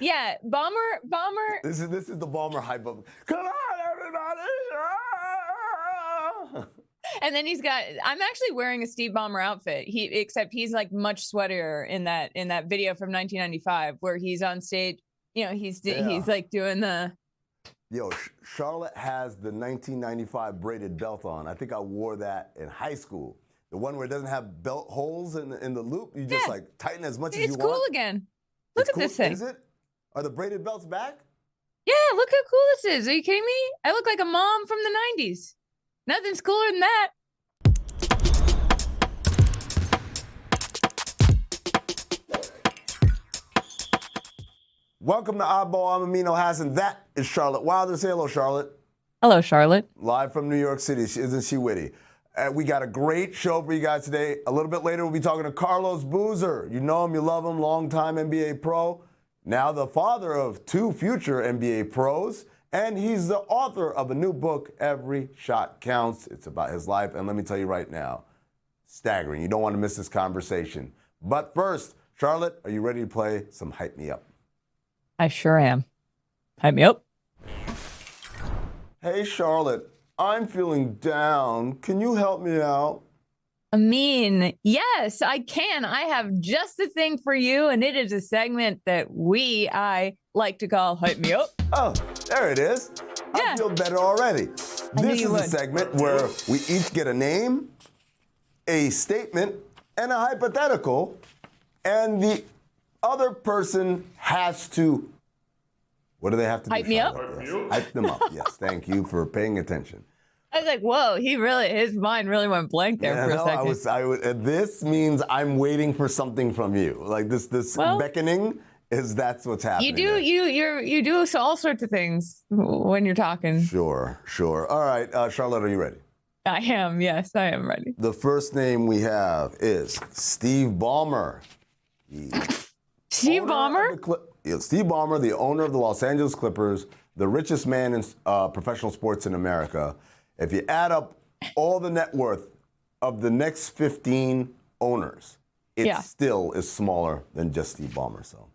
Yeah, Ballmer. This is the Ballmer hype up. Come on, everybody! And then I'm actually wearing a Steve Ballmer outfit. Except he's like much sweatier in that video from 1995 where he's on stage. He's like doing the. Yo, Charlotte has the 1995 braided belt on. I think I wore that in high school. The one where it doesn't have belt holes in the loop. You just like tighten as much as you want. It's cool again. Look at this thing. Is it? Are the braided belts back? Yeah, look how cool this is. Are you kidding me? I look like a mom from the 90s. Nothing's cooler than that. Welcome to Oddball. I'm Amin Elhassan. That is Charlotte Wilder. Say hello, Charlotte. Hello, Charlotte. Live from New York City. Isn't she witty? We got a great show for you guys today. A little bit later, we'll be talking to Carlos Boozer. You know him, you love him, longtime NBA pro. Now the father of two future NBA pros. And he's the author of a new book, Every Shot Counts. It's about his life. And let me tell you right now, staggering. You don't want to miss this conversation. But first, Charlotte, are you ready to play some Hype Me Up? I sure am. Hype me up. Hey, Charlotte, I'm feeling down. Can you help me out? Amin, yes, I can. I have just the thing for you, and it is a segment that I like to call Hype Me Up. Oh, there it is. Yeah. I feel better already. This is a would. segment where we each get a name, a statement, and a hypothetical, and the other person has to, what do they have to Hype do? me up? Yes. Hype them up. Yes, thank you for paying attention. I was like, whoa, his mind really went blank there for a second. This means I'm waiting for something from you. Like this beckoning that's what's happening. You do all sorts of things when you're talking. Sure. All right, Charlotte, are you ready? I am. Yes, I am ready. The first name we have is Steve Ballmer. Steve Ballmer? Steve Ballmer, the owner of the Los Angeles Clippers, the richest man in professional sports in America. If you add up all the net worth of the next 15 owners, it still is smaller than just Steve Ballmer. So,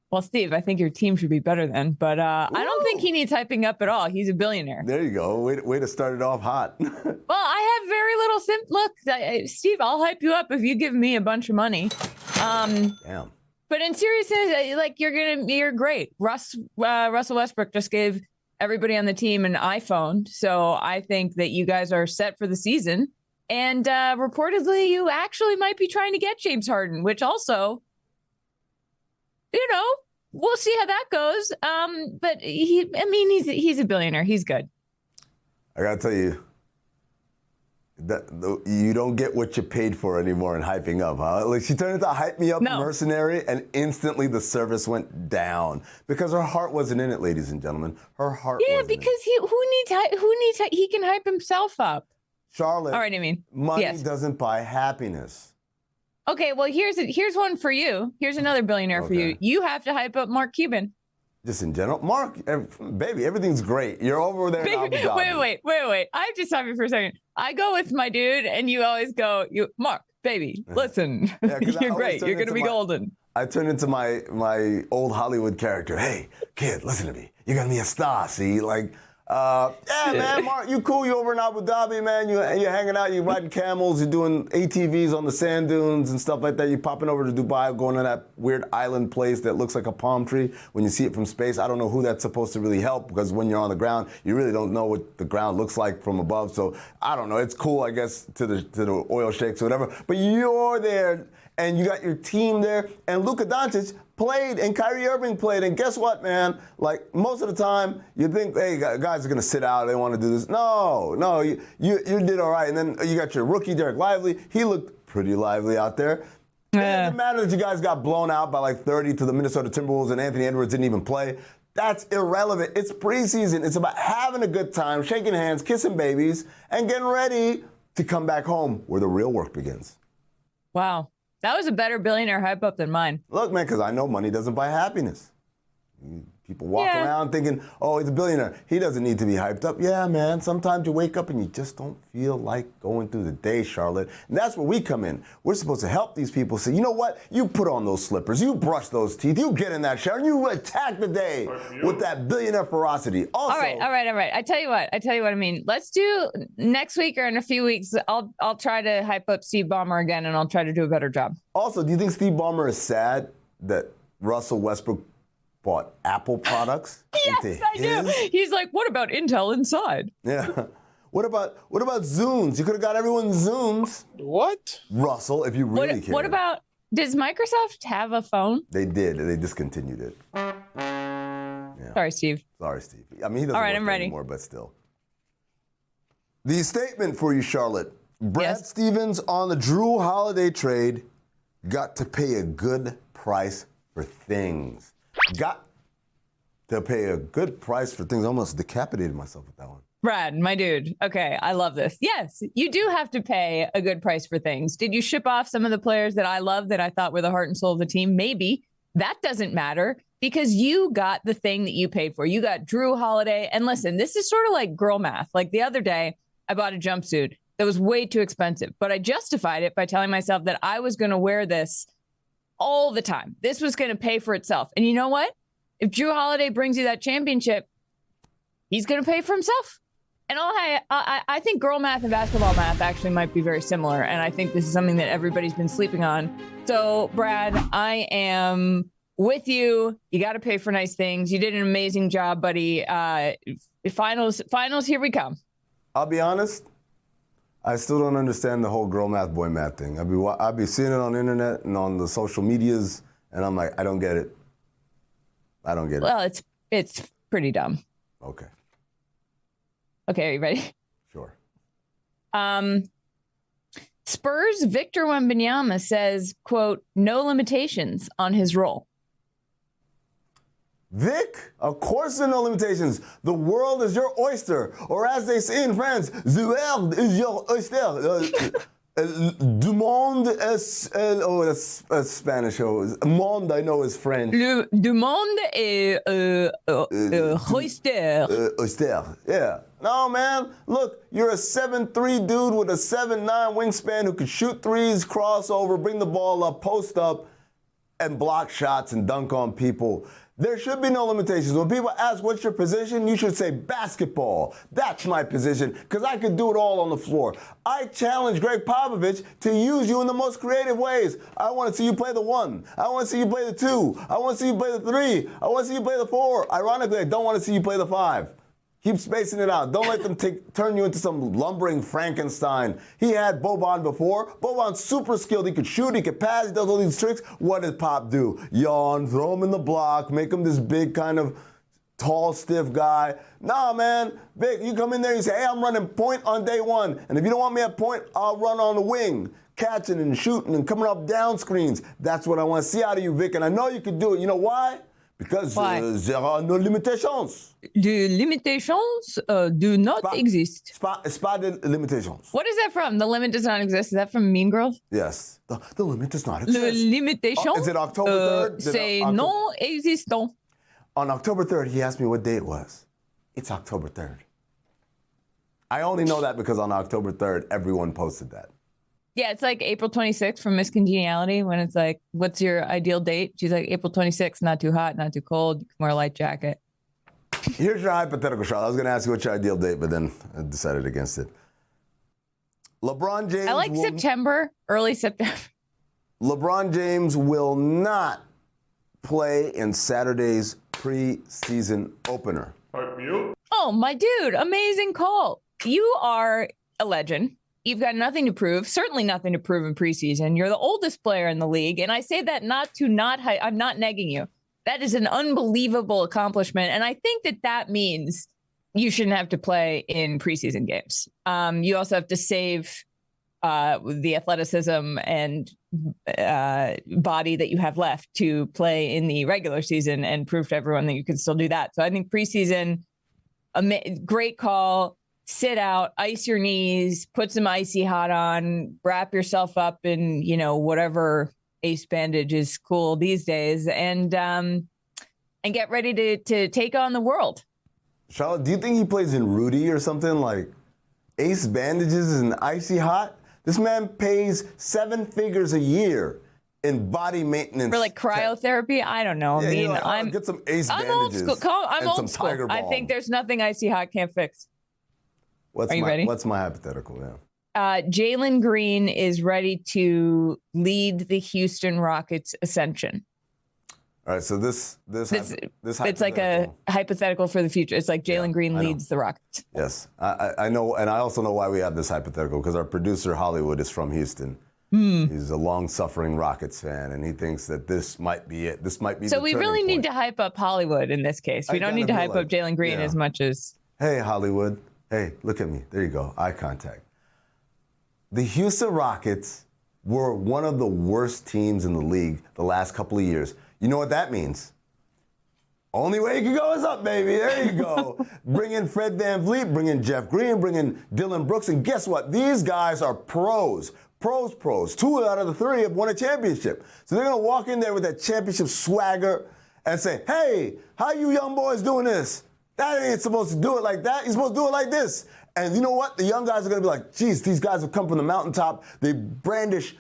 well, Steve, I think your team should be better then. But I don't think he needs hyping up at all. He's a billionaire. There you go. Way to start it off hot. Well, I have very little look, Steve, I'll hype you up if you give me a bunch of money. Damn. But in seriousness, like you're great. Russell Westbrook just gave everybody on the team an iPhone, so I think that you guys are set for the season. And reportedly, you actually might be trying to get James Harden, which also, we'll see how that goes. But he's a billionaire. He's good. I gotta tell you, you don't get what you paid for anymore in hyping up, huh? Like she turned into a hype me up mercenary, and instantly the service went down because her heart wasn't in it, ladies and gentlemen. Her heart. Yeah, wasn't because who needs he can hype himself up. Charlotte. All right, I mean, money doesn't buy happiness. Okay, well here's one for you. Here's another billionaire for you. You have to hype up Mark Cuban. Just in general, Mark, baby, everything's great. You're over there in Abu Dhabi. Wait. I have to stop you for a second. I go with my dude, and you always go, Mark, baby, listen, you're great. You're going to be golden. I turn into my old Hollywood character. Hey, kid, listen to me. You're going to be a star, see? Like, man, Mark, you cool. You over in Abu Dhabi, man. You're hanging out. You're riding camels. You're doing ATVs on the sand dunes and stuff like that. You're popping over to Dubai, going to that weird island place that looks like a palm tree when you see it from space. I don't know who that's supposed to really help because when you're on the ground, you really don't know what the ground looks like from above. So I don't know. It's cool, I guess, to the oil sheikhs or whatever. But you're there, and you got your team there, and Luka Doncic played, and Kyrie Irving played, and guess what, man? Like, most of the time, you think, hey, guys are going to sit out, they want to do this. No, you did all right. And then you got your rookie, Derek Lively. He looked pretty lively out there. It doesn't matter that you guys got blown out by like 30 to the Minnesota Timberwolves and Anthony Edwards didn't even play. That's irrelevant. It's preseason. It's about having a good time, shaking hands, kissing babies, and getting ready to come back home where the real work begins. Wow. That was a better billionaire hype up than mine. Look, man, because I know money doesn't buy happiness. People walk around thinking, oh, he's a billionaire. He doesn't need to be hyped up. Yeah, man, sometimes you wake up and you just don't feel like going through the day, Charlotte. And that's where we come in. We're supposed to help these people say, you know what? You put on those slippers. You brush those teeth. You get in that shower and you attack the day with that billionaire ferocity. Also, all right. I tell you what I mean. Let's do next week or in a few weeks. I'll try to hype up Steve Ballmer again, and I'll try to do a better job. Also, do you think Steve Ballmer is sad that Russell Westbrook bought Apple products? Yes, I do. He's like, what about Intel Inside? Yeah. What about Zooms? You could have got everyone Zooms. What? Russell, if you really care. What about, does Microsoft have a phone? They did. They discontinued it. Yeah. Sorry, Steve. I mean, he doesn't work anymore, but still. The statement for you, Charlotte. Brad Stevens on the Drew Holiday trade got to pay a good price for things. Got to pay a good price for things. I almost decapitated myself with that one. Brad, my dude. Okay, I love this. Yes, you do have to pay a good price for things. Did you ship off some of the players that I love that I thought were the heart and soul of the team? Maybe. That doesn't matter because you got the thing that you paid for. You got Drew Holiday. And listen, this is sort of like girl math. Like the other day, I bought a jumpsuit that was way too expensive, but I justified it by telling myself that I was going to wear this all the time. This was going to pay for itself. And you know what? If Drew Holiday brings you that championship, he's going to pay for himself. And I think girl math and basketball math actually might be very similar. And I think this is something that everybody's been sleeping on. So, Brad, I am with you. You got to pay for nice things. You did an amazing job, buddy. Finals, here we come. I'll be honest. I still don't understand the whole girl math, boy math thing. I'll be seeing it on the internet and on the social medias, and I'm like, I don't get it. Well, it's pretty dumb. Okay. Okay, are you ready? Sure. Spurs Victor Wembanyama says, quote, no limitations on his role. Vic, of course there are no limitations. The world is your oyster. Or as they say in France, the world is your oyster. Du monde est... Oh, that's Spanish. Monde, I know, is French. Du monde est oyster. Oyster, yeah. No, man. Look, you're a 7'3" dude with a 7'9" wingspan who can shoot threes, crossover, bring the ball up, post up, and block shots and dunk on people. There should be no limitations. When people ask what's your position, you should say basketball. That's my position, because I could do it all on the floor. I challenge Greg Popovich to use you in the most creative ways. I want to see you play the 1. I want to see you play the 2. I want to see you play the 3. I want to see you play the 4. Ironically, I don't want to see you play the 5. Keep spacing it out. Don't let them turn you into some lumbering Frankenstein. He had Boban before. Boban's super skilled. He could shoot, he could pass, he does all these tricks. What did Pop do? Yawn, throw him in the block, make him this big kind of tall, stiff guy. Nah, man. Vic, you come in there and you say, hey, I'm running point on day 1. And if you don't want me at point, I'll run on the wing, catching and shooting and coming up down screens. That's what I want to see out of you, Vic. And I know you can do it. You know why? Because there are no limitations. The limitations do not exist. Pas de limitations. What is that from? The limit does not exist. Is that from Mean Girls? Yes. The limit does not exist. Le limitation. Is it October 3rd? C'est non existant. On October 3rd, he asked me what day it was. It's October 3rd. I only know that because on October 3rd, everyone posted that. Yeah, it's like April 26th from Miss Congeniality when it's like, what's your ideal date? She's like, April 26th, not too hot, not too cold. You can wear a light jacket. Here's your hypothetical shot. I was going to ask you what's your ideal date, but then I decided against it. LeBron James. I like September, early September. LeBron James will not play in Saturday's preseason opener. Oh, my dude. Amazing call. You are a legend. You've got nothing to prove, certainly nothing to prove in preseason. You're the oldest player in the league. And I say that I'm not negging you. That is an unbelievable accomplishment. And I think that means you shouldn't have to play in preseason games. You also have to save the athleticism and body that you have left to play in the regular season and prove to everyone that you can still do that. So I think preseason, great call. Sit out, ice your knees, put some icy hot on, wrap yourself up in, whatever ace bandage is cool these days, and and get ready to take on the world. Charlotte, do you think he plays in Rudy or something like Ace Bandages and Icy Hot? This man pays 7 figures a year in body maintenance. For like cryotherapy? I don't know. Yeah, I mean, like, get some Ace Bandages. I'm old school. I think there's nothing Icy Hot can't fix. Are you ready? What's my hypothetical? Yeah. Jalen Green is ready to lead the Houston Rockets ascension. All right, so this it's like a hypothetical for the future. It's like Jalen Green leads the Rockets. Yes, I know, and I also know why we have this hypothetical, because our producer Hollywood is from Houston. He's a long-suffering Rockets fan, and he thinks that this might be it. This might be. So we really need to hype up Hollywood in this case. We don't need to hype up Jalen Green as much as. Hey, Hollywood. Hey, look at me. There you go. Eye contact. The Houston Rockets were one of the worst teams in the league the last couple of years. You know what that means? Only way you can go is up, baby. There you go. Bring in Fred VanVleet, bring in Jeff Green, bring in Dylan Brooks, and guess what? These guys are pros. Pros. 2 out of the 3 have won a championship. So they're going to walk in there with that championship swagger and say, hey, how you young boys doing this? That ain't supposed to do it like that. You're supposed to do it like this. And you know what? The young guys are going to be like, geez, these guys have come from the mountaintop. They brandish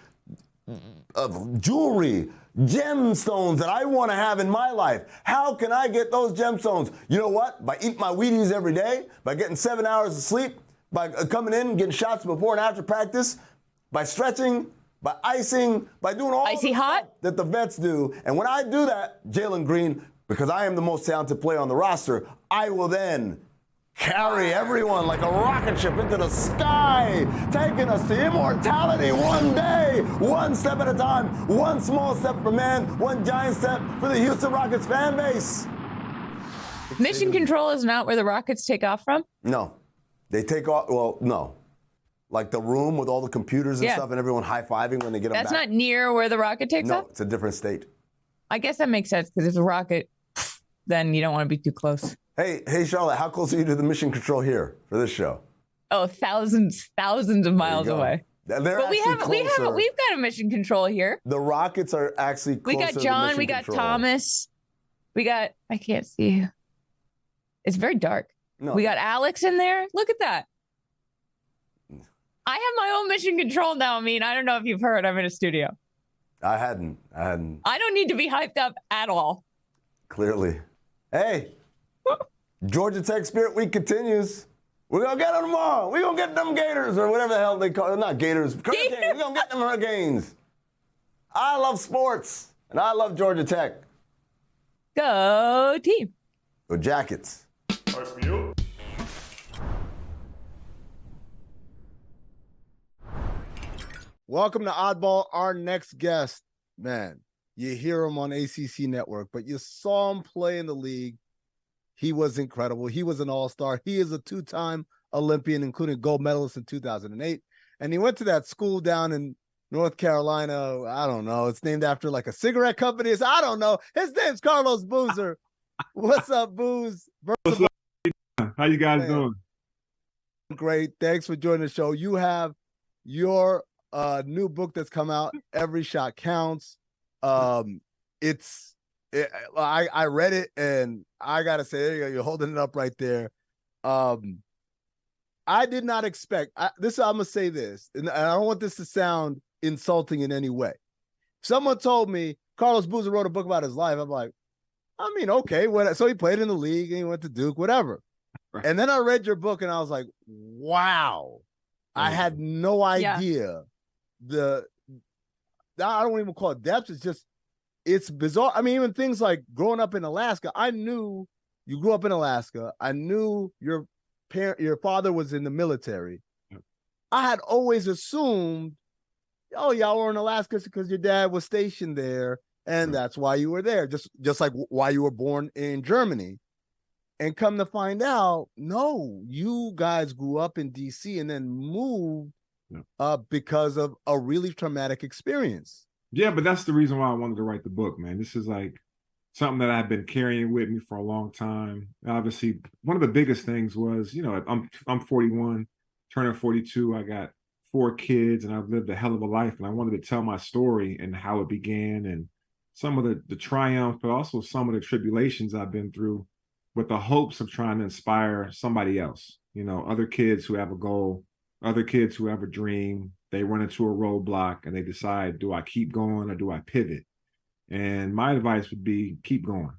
jewelry, gemstones that I want to have in my life. How can I get those gemstones? You know what? By eating my Wheaties every day, by getting 7 hours of sleep, by coming in and getting shots before and after practice, by stretching, by icing, by doing all Icy hot that the vets do. And when I do that, Jalen Green, because I am the most talented player on the roster, I will then carry everyone like a rocket ship into the sky, taking us to immortality one day, one step at a time, one small step for man, one giant step for the Houston Rockets fan base. Mission Control is not where the Rockets take off from? No. They take off, well, no. Like the room with all the computers and stuff and everyone high-fiving when they get them back. That's not near where the rocket takes off? No, it's a different state. I guess that makes sense, because if it's a rocket, then you don't want to be too close. Hey, Charlotte, how close are you to the Mission Control here for this show? Oh, thousands of miles away. But we've got a Mission Control here. The Rockets are actually closer. We got John, we got Thomas, we got, I can't see. It's very dark. No. We got Alex in there. Look at that. I have my own Mission Control now. I mean, I don't know if you've heard, I'm in a studio. I hadn't. I don't need to be hyped up at all. Clearly. Hey, Georgia Tech Spirit Week continues. We're going to get them tomorrow. We're going to get them Gators or whatever the hell they call it. Not Gators. Hurricanes. We're going to get them Hurricanes. I love sports, and I love Georgia Tech. Go team. Go Jackets. Welcome to Oddball. Our next guest, man, you hear him on ACC Network, but you saw him play in the league. He was incredible. He was an all-star. He is a 2-time Olympian, including gold medalist in 2008. And he went to that school down in North Carolina. I don't know. It's named after like a cigarette company. I don't know. His name's Carlos Boozer. What's up, Booze? What's up? How you guys doing? Great. Thanks for joining the show. You have your new book that's come out, Every Shot Counts. I read it, and I gotta say, there you go, you're holding it up right there. I did not expect I'm gonna say this, and I don't want this to sound insulting in any way. If someone told me Carlos Boozer wrote a book about his life, I'm like, I mean, okay, so he played in the league and he went to Duke, whatever. Right. And then I read your book and I was like, wow, I had no idea I don't even call it depth. It's bizarre. I mean, even things like growing up in Alaska, I knew you grew up in Alaska. I knew your father was in the military. I had always assumed, oh, y'all were in Alaska because your dad was stationed there, and that's why you were there, just like why you were born in Germany. And come to find out, no, you guys grew up in D.C. and then moved because of a really traumatic experience. Yeah, but that's the reason why I wanted to write the book, man. This is like something that I've been carrying with me for a long time. Obviously, one of the biggest things was, I'm 41, turning 42. I got 4 kids, and I've lived a hell of a life, and I wanted to tell my story and how it began and some of the triumphs, but also some of the tribulations I've been through with the hopes of trying to inspire somebody else, other kids who have a goal, other kids who have a dream. They run into a roadblock and they decide, do I keep going or do I pivot? And my advice would be keep going.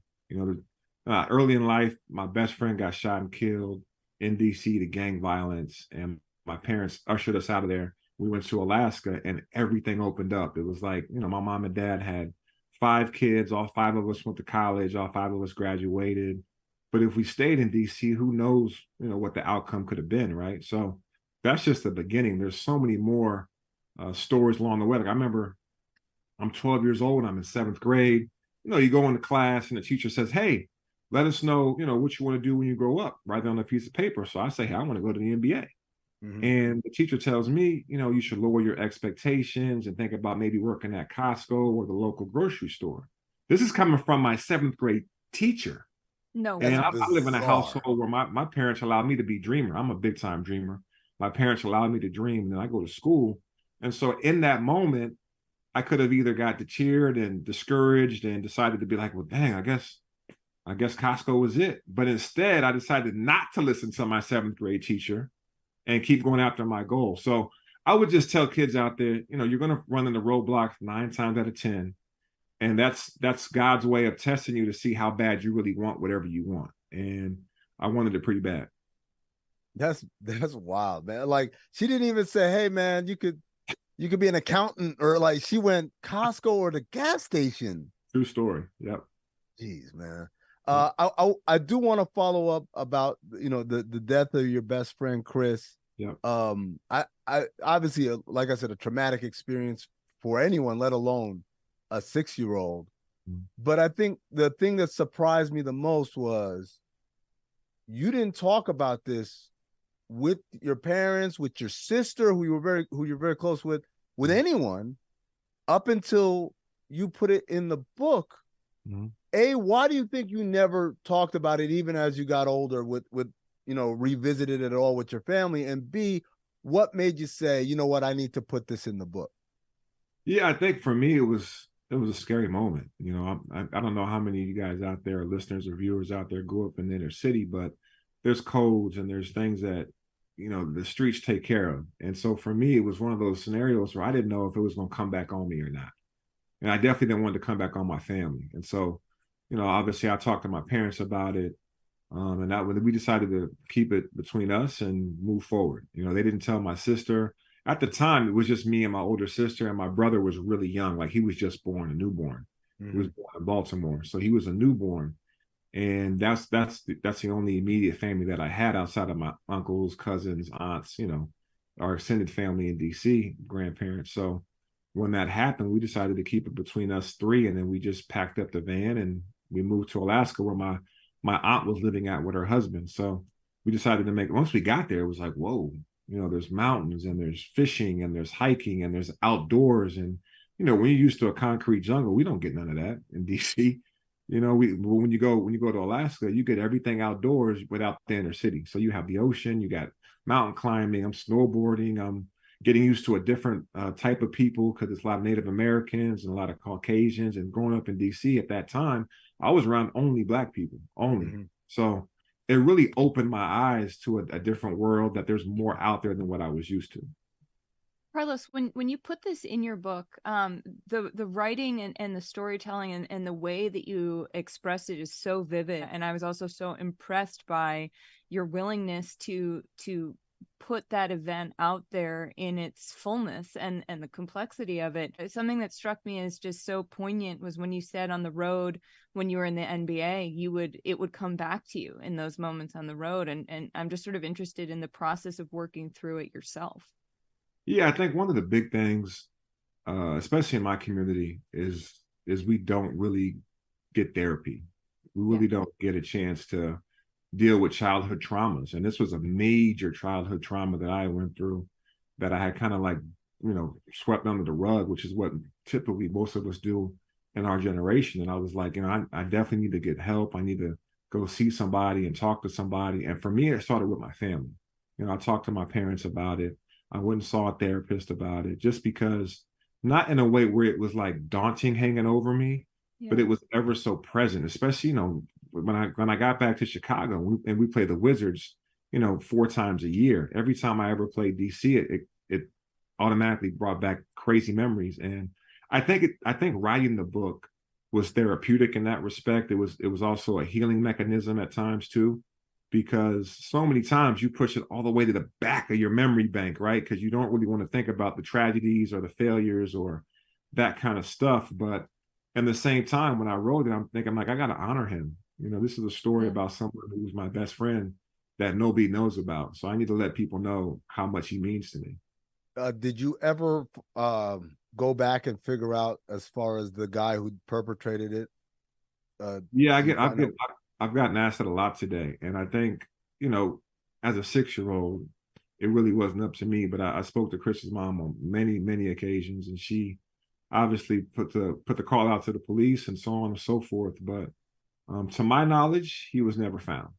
Early in life, my best friend got shot and killed in DC to gang violence, and my parents ushered us out of there. We went to Alaska and everything opened up. It was like, my mom and dad had 5 kids. All 5 of us went to college. All 5 of us graduated. But if we stayed in DC, who knows, what the outcome could have been, right? So that's just the beginning. There's so many more stories along the way. Like I remember I'm 12 years old. I'm in 7th grade. You go into class and the teacher says, hey, let us know, what you want to do when you grow up. Write it on a piece of paper. So I say, hey, I want to go to the NBA. Mm-hmm. And the teacher tells me, you should lower your expectations and think about maybe working at Costco or the local grocery store. This is coming from my 7th grade teacher. No, and I live in a household where my parents allowed me to be a dreamer. I'm a big time dreamer. My parents allowed me to dream, and then I go to school. And so in that moment, I could have either got cheered and discouraged and decided to be like, well, dang, I guess Costco was it. But instead, I decided not to listen to my 7th grade teacher and keep going after my goal. So I would just tell kids out there, you're going to run into roadblocks 9 times out of 10. And that's God's way of testing you to see how bad you really want whatever you want. And I wanted it pretty bad. That's wild, man. Like she didn't even say, hey man, you could be an accountant, or like she went Costco or the gas station. True story. Yep. Jeez, man. I do want to follow up about, the death of your best friend, Chris. Yeah. I obviously, like I said, a traumatic experience for anyone, let alone a 6-year-old. Mm-hmm. But I think the thing that surprised me the most was you didn't talk about this with your parents, with your sister, who you're very close with anyone, up until you put it in the book. Mm-hmm. A, why do you think you never talked about it even as you got older with revisited it at all with your family? And B, what made you say, you know what, I need to put this in the book? Yeah, I think for me, it was a scary moment. I don't know how many of you guys out there, listeners or viewers out there, grew up in the inner city, but there's codes and there's things that, the streets take care of. And so for me, it was one of those scenarios where I didn't know if it was going to come back on me or not. And I definitely didn't want it to come back on my family. And so, obviously I talked to my parents about it. And that when we decided to keep it between us and move forward. They didn't tell my sister. At the time, it was just me and my older sister, and my brother was really young. Like he was just born, a newborn. Mm-hmm. He was born in Baltimore. So he was a newborn. And that's the only immediate family that I had outside of my uncles, cousins, aunts, our extended family in DC, grandparents. So when that happened, we decided to keep it between us 3. And then we just packed up the van and we moved to Alaska, where my aunt was living at with her husband. So we decided to once we got there, it was like, whoa, there's mountains and there's fishing and there's hiking and there's outdoors. And, when you're used to a concrete jungle, we don't get none of that in DC. When you go to Alaska, you get everything outdoors without the inner city. So you have the ocean, you got mountain climbing, I'm snowboarding, I'm getting used to a different type of people because it's a lot of Native Americans and a lot of Caucasians. And growing up in DC at that time, I was around only Black people, only. Mm-hmm. So it really opened my eyes to a different world, that there's more out there than what I was used to. Carlos, when you put this in your book, the writing and the storytelling and the way that you expressed it is so vivid. And I was also so impressed by your willingness to put that event out there in its fullness and the complexity of it. Something that struck me as just so poignant was when you said on the road, when you were in the NBA, it would come back to you in those moments on the road. And I'm just sort of interested in the process of working through it yourself. Yeah, I think one of the big things, especially in my community, is we don't really get therapy. We really don't get a chance to deal with childhood traumas. And this was a major childhood trauma that I went through, that I had kind of like, swept under the rug, which is what typically most of us do in our generation. And I was like, I definitely need to get help. I need to go see somebody and talk to somebody. And for me, it started with my family. I talked to my parents about it. I went and saw a therapist about it, just because, not in a way where it was like daunting hanging over me, but it was ever so present, especially, when I got back to Chicago and we played the Wizards, 4 times a year. Every time I ever played DC, it automatically brought back crazy memories. And I think writing the book was therapeutic in that respect. It was also a healing mechanism at times too, because so many times you push it all the way to the back of your memory bank, right? Because you don't really want to think about the tragedies or the failures or that kind of stuff. But at the same time, when I wrote it, I'm thinking, like, I got to honor him. This is a story about someone who's my best friend that nobody knows about. So I need to let people know how much he means to me. Did you ever go back and figure out, as far as the guy who perpetrated it? Yeah, I've gotten asked that a lot today, and I think, as a 6-year-old, it really wasn't up to me. But I spoke to Chris's mom on many occasions, and she obviously put the call out to the police and so on and so forth. But to my knowledge, he was never found.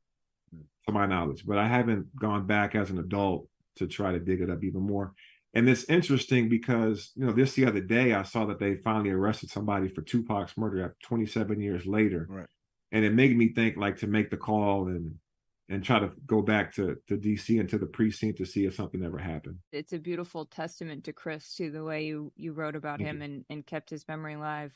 To my knowledge, but I haven't gone back as an adult to try to dig it up even more. And it's interesting because, this the other day, I saw that they finally arrested somebody for Tupac's murder after 27 years later. Right. And it made me think, like, to make the call and try to go back to DC and to the precinct to see if something ever happened. It's a beautiful testament to Chris, to the way you wrote about him and kept his memory alive.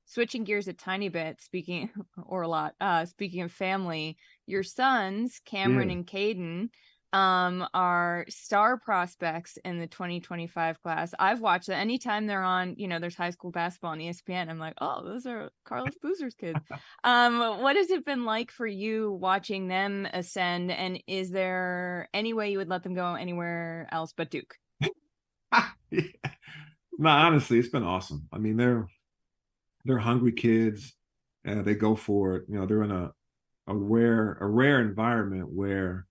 Switching gears a tiny bit, speaking of family, your sons, Cameron and Caden, are star prospects in the 2025 class. I've watched that. Anytime they're on, there's high school basketball on ESPN, I'm like, oh, those are Carlos Boozer's kids. What has it been like for you watching them ascend? And is there any way you would let them go anywhere else but Duke? Yeah. No, honestly, it's been awesome. I mean, they're hungry kids. They go for it. They're in a rare environment where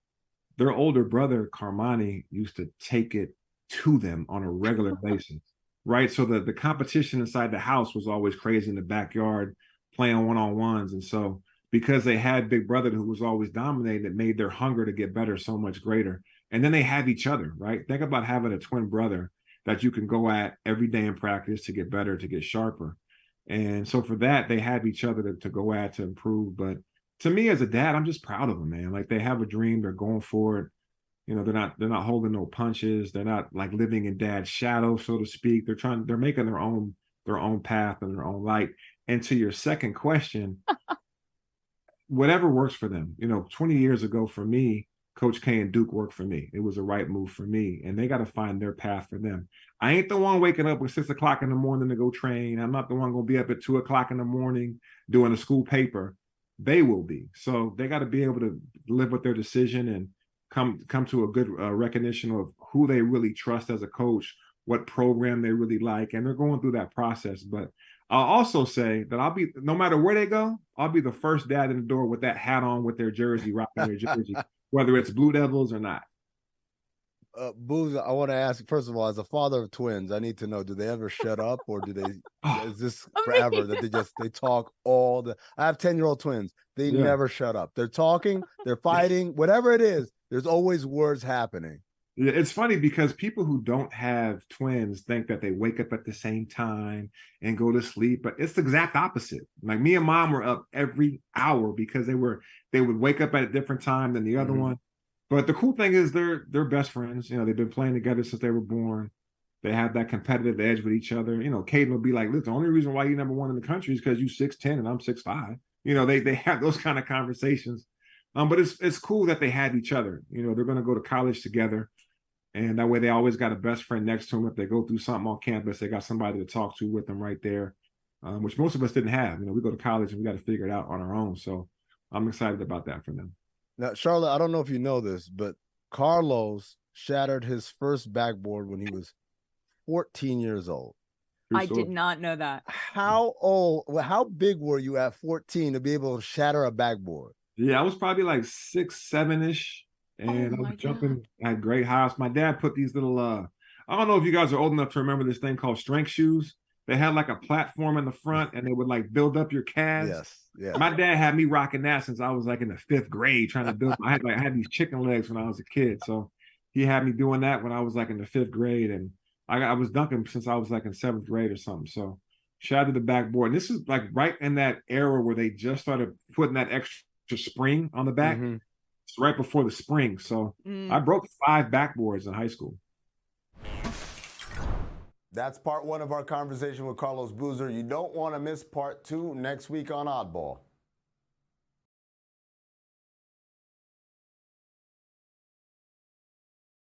their older brother, Carmani, used to take it to them on a regular basis, right? So the competition inside the house was always crazy in the backyard, playing one-on-ones. And so because they had Big Brother who was always dominating, it made their hunger to get better so much greater. And then they have each other, right? Think about having a twin brother that you can go at every day in practice to get better, to get sharper. And so for that, they have each other to go at, to improve. But to me as a dad, I'm just proud of them, man. Like, they have a dream, they're going for it. They're not holding no punches. They're not like living in dad's shadow, so to speak. They're making their own path and their own light. And to your second question, whatever works for them. 20 years ago for me, Coach K and Duke worked for me. It was the right move for me, and they got to find their path for them. I ain't the one waking up at 6 o'clock in the morning to go train. I'm not the one going to be up at 2 o'clock in the morning doing a school paper. They will be. So they got to be able to live with their decision and come to a good recognition of who they really trust as a coach, what program they really like, and they're going through that process. But I'll also say that no matter where they go, I'll be the first dad in the door with that hat on, with their jersey, rocking their jersey, whether it's Blue Devils or not. Booz, I want to ask, first of all, as a father of twins, I need to know, do they ever shut up, or is this forever that they talk all the, I have 10-year-old twins. They never shut up. They're talking, they're fighting, whatever it is, there's always words happening. It's funny because people who don't have twins think that they wake up at the same time and go to sleep, but it's the exact opposite. Like, me and mom were up every hour because they would wake up at a different time than the other one. But the cool thing is they're best friends. They've been playing together since they were born. They have that competitive edge with each other. Caden will be like, "Listen, the only reason why you number one in the country is because you 6'10" and I'm 6'5". They have those kind of conversations. But it's cool that they have each other. They're going to go to college together, and that way they always got a best friend next to them. If they go through something on campus, they got somebody to talk to with them right there, which most of us didn't have. We go to college and we got to figure it out on our own. So I'm excited about that for them. Now, Charlotte, I don't know if you know this, but Carlos shattered his first backboard when he was 14 years old. I did not know that. How big were you at 14 to be able to shatter a backboard? Yeah, I was probably like 6, 7-ish, and I was jumping at great heights. My dad put these little, I don't know if you guys are old enough to remember this thing called strength shoes. They had like a platform in the front, and they would like build up your calves. Yes. Yeah. My dad had me rocking that since I was like in the 5th grade, trying to build. I had these chicken legs when I was a kid, so he had me doing that when I was like in the 5th grade, and I was dunking since I was like in 7th grade or something. So Shout out to the backboard. And this is like right in that era where they just started putting that extra spring on the back. Mm-hmm. It's right before the spring. So I broke 5 backboards in high school. That's part 1 of our conversation with Carlos Boozer. You don't want to miss part 2 next week on Oddball.